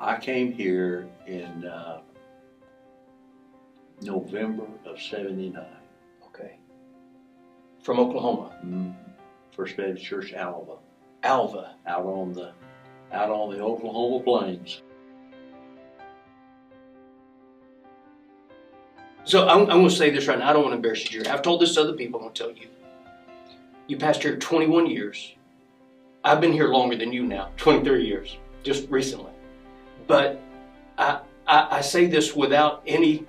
I came here in November of '79. Okay. From Oklahoma. First Baptist Church, Alva. Alva. Out on the Oklahoma plains. So I'm going to say this right now. I don't want to embarrass you, Jere. I've told this to other people. I'm going to tell you. You pastored here 21 years. I've been here longer than you now, 23 years, just recently. But I say this without any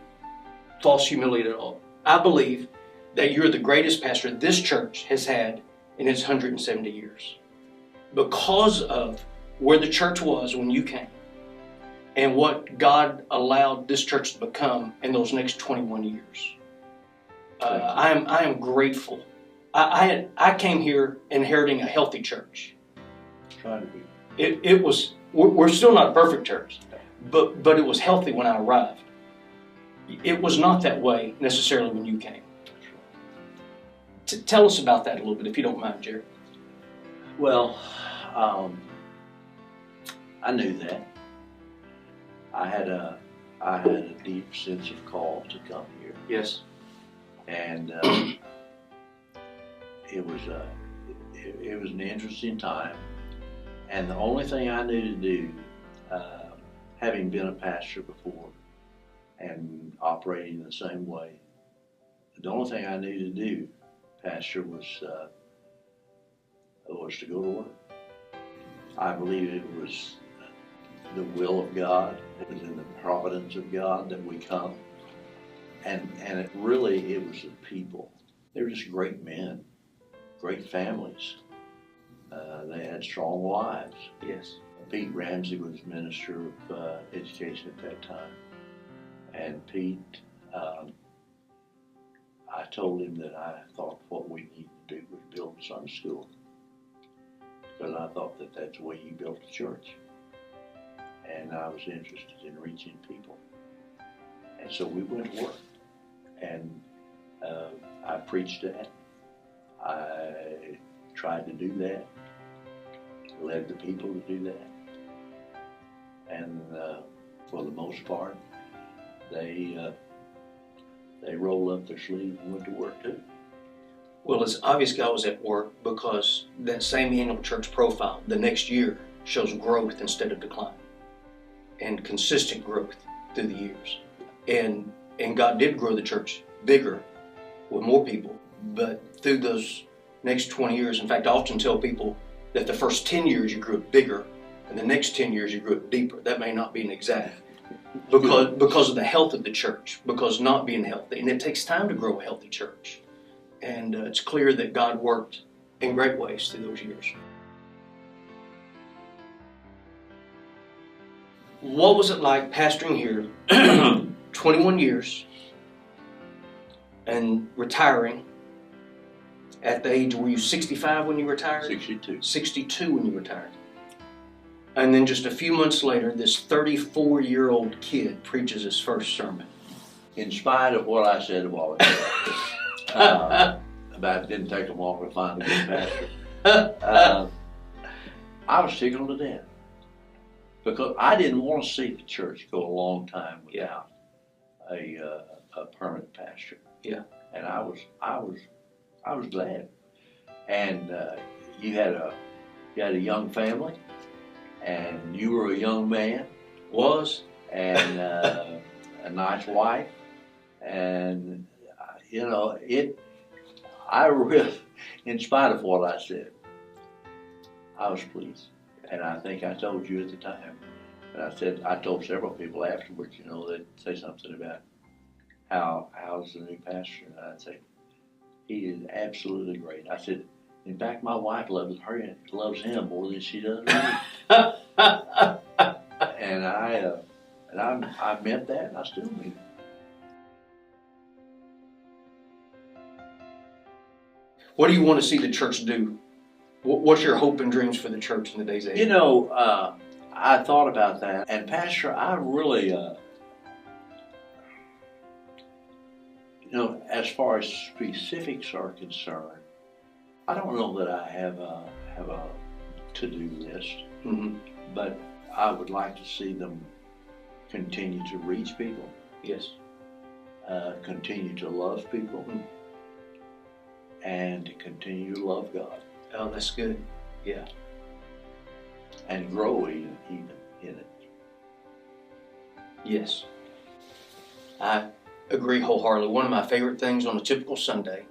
false humility at all. I believe that you're the greatest pastor this church has had in its 170 years. Because of where the church was when you came and what God allowed this church to become in those next 21 years. I am grateful. I came here inheriting a healthy church. Trying to be. It was, we're still not a perfect church, but it was healthy when I arrived. It was not that way necessarily when you came. Tell us about that a little bit, if you don't mind, Jere. Well, I knew that. I had a deep sense of call to come here, Yes. and it was an interesting time. And the only thing I knew to do, having been a pastor before and operating the same way, the only thing I knew to do, pastor, was to go to work. I believe it was the will of God. It was in the providence of God that we come. And it was the people. They were just great men, great families. They had strong lives. Yes. Pete Ramsey was minister of education at that time. And Pete, I told him that I thought what we needed to do was build a Sunday school. Because I thought that that's the way you built a church. And I was interested in reaching people. And so we went to work. And I preached that. I tried to do that. Led the people to do that. And for the most part, they rolled up their sleeves and went to work too. Well, it's obvious God was at work, because that same annual church profile the next year shows growth instead of decline, and consistent growth through the years. And God did grow the church bigger with more people, but through those next 20 years, in fact, I often tell people that the first 10 years you grew it bigger, and the next 10 years you grew it deeper. That may not be an exact, because of the health of the church, because not being healthy. And it takes time to grow a healthy church. And it's clear that God worked in great ways through those years. What was it like pastoring here 21 years and retiring at the age, were you 65 when you retired? 62. 62 when you retired. And then just a few months later, this 34-year-old kid preaches his first sermon. In spite of what I said a while ago, about it didn't take them long to find a good pastor, I was tickled to death. Because I didn't want to see the church go a long time without a permanent pastor. Yeah. And I was glad. And you had a young family, and you were a young man. Was. And a nice wife, and I really, in spite of what I said, I was pleased. And I think I told you at the time, and I told several people afterwards, they'd say something about how's the new pastor, and I'd say, he is absolutely great. I said, in fact, my wife loves him more than she does me. And I meant that, and I still mean it. What do you want to see the church do? What's your hope and dreams for the church in the days ahead? I thought about that, and Pastor, I really, as far as specifics are concerned, I don't know that I have a to-do list, but I would like to see them continue to reach people, Yes. continue to love people, and to continue to love God. Oh, that's good. Yeah. And grow even in it. Yes. I agree wholeheartedly. One of my favorite things on a typical Sunday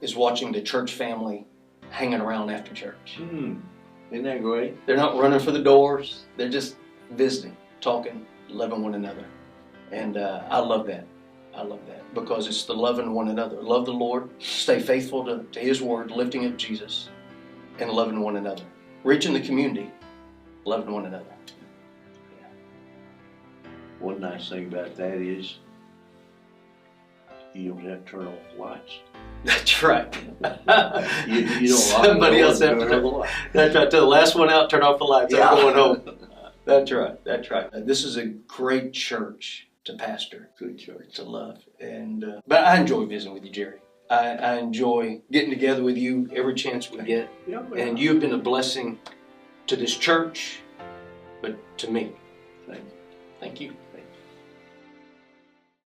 is watching the church family hanging around after church. Isn't that great? They're not running for the doors. They're just visiting, talking, loving one another. And I love that. I love that because it's the loving one another. Love the Lord, stay faithful to His Word, lifting up Jesus, and loving one another. Reaching the community, loving one another. One nice thing about that is you don't have to turn off the lights. That's right. You don't Somebody else have to turn off the lights. That's right. Till the last one out, turn off the lights. Yeah. I'm going home. That's right. That's right. This is a great church to pastor, Good church. to love, and but I enjoy visiting with you, Jerry. I enjoy getting together with you every chance we get, Yeah, and you've been a blessing to this church, but to me. Thank you. Thank you.